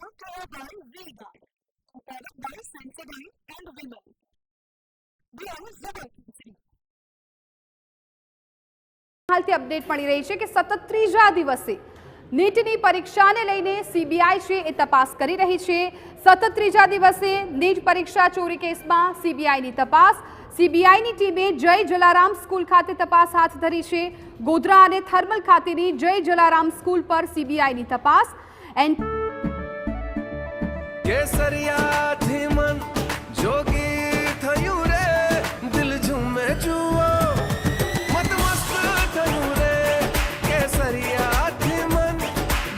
brought to you by Vega, a product by Sensodyne and Women. We are Zabalpur. હાલથી update મળી રહી છે કે સતત ત્રીજા દિવસે નીટની પરીક્ષાને લઈને સીબીઆઈ છે એ તપાસ કરી રહી છે। સતત ત્રીજા દિવસે નીટ પરીક્ષા ચોરી કેસમાં સીબીઆઈની તપાસ। સીબીઆઈની ટીમે જય જલારામ સ્કૂલ ખાતે તપાસ હાથ ધરી છે। ગોધરા અને થર્મલ ખાતેની જય જલારામ સ્કૂલ પર સીબીઆઈની તપાસ। કેસરિયાથી મન જોગી થયું રે, દિલ ઝૂમે જુઓ મત મસ્ત થયું રે, કેસરિયાથી મન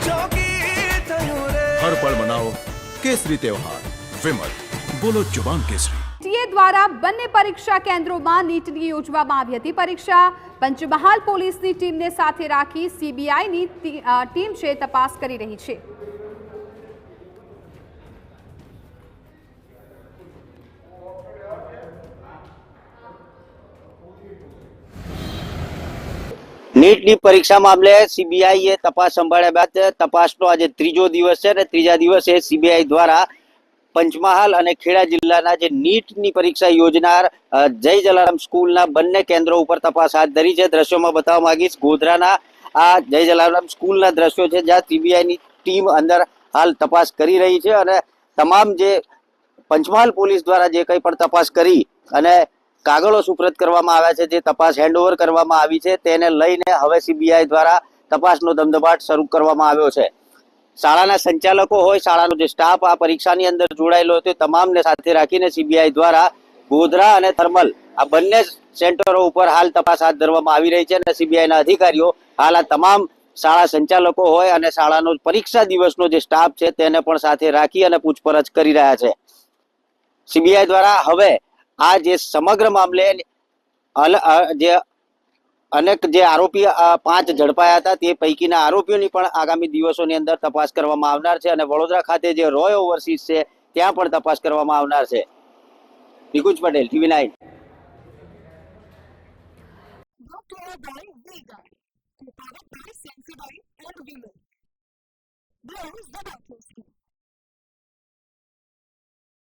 જોગી થયું રે। हर पल मनाओ केसरी त्योहार। विमल, बोलो जुबान केसरी। ટીએ દ્વારા બંને પરીક્ષા કેન્દ્રોમાં નીટની યોજવામાં આવી હતી પરીક્ષા। પંચમહાલ પોલીસની ટીમને સાથે રાખી સીબીઆઈની ટીમ છે તપાસ કરી રહી છે। નીટની પરીક્ષા મામલે સીબીઆઈએ તપાસ સંભાળ્યા બાદ તપાસનો આજે ત્રીજો દિવસ છે અને ત્રીજા દિવસે સીબીઆઈ દ્વારા પંચમહાલ અને ખેડા જિલ્લાના જે નીટની પરીક્ષા યોજનાર જય જલારામ સ્કૂલના બંને કેન્દ્રો ઉપર તપાસ હાથ ધરી છે। દ્રશ્યોમાં બતાવવા માંગીશ ગોધરાના આ જય જલારામ સ્કૂલના દ્રશ્યો છે, જ્યાં સીબીઆઈની ટીમ અંદર હાલ તપાસ કરી રહી છે અને તમામ જે પંચમહાલ પોલીસ દ્વારા જે કંઈ પણ તપાસ કરી અને કાગળો સુપ્રત કરવામાં આવ્યા છે, જે તપાસ હેન્ડઓવર કરવામાં આવી છે, તેને લઈને હવે સીબીઆઈ દ્વારા તપાસનો ધમધમાટ શરૂ કરવામાં આવ્યો છે। શાળાના સંચાલકો હોય, શાળાનો જે સ્ટાફ આ પરીક્ષાની અંદર જોડાયેલો હતો, તમામને સાથે રાખીને સીબીઆઈ દ્વારા ગોધરા અને થર્મલ આ બંને સેન્ટરો ઉપર હાલ તપાસ હાથ ધરવામાં આવી રહી છે અને સીબીઆઈના અધિકારીઓ હાલ આ તમામ શાળા સંચાલકો હોય અને શાળાનો પરીક્ષા દિવસનો જે સ્ટાફ છે તેને પણ સાથે રાખી અને પૂછપરછ કરી રહ્યા છે। સીબીઆઈ દ્વારા હવે આ જે સમગ્ર મામલે જે અનેક જે આરોપી 5 ઝડપાયા હતા તે પૈકીના આરોપીઓની પણ આગામી દિવસોની અંદર તપાસ કરવામાં આવનાર છે અને વડોદરા ખાતે જે રોય ઓવરસીઝ છે ત્યાં પણ તપાસ કરવામાં આવનાર છે। Nikunj Patel, TV9। Brought to you by Vega, a product by Sensodyne and Women. We are Zabalpur.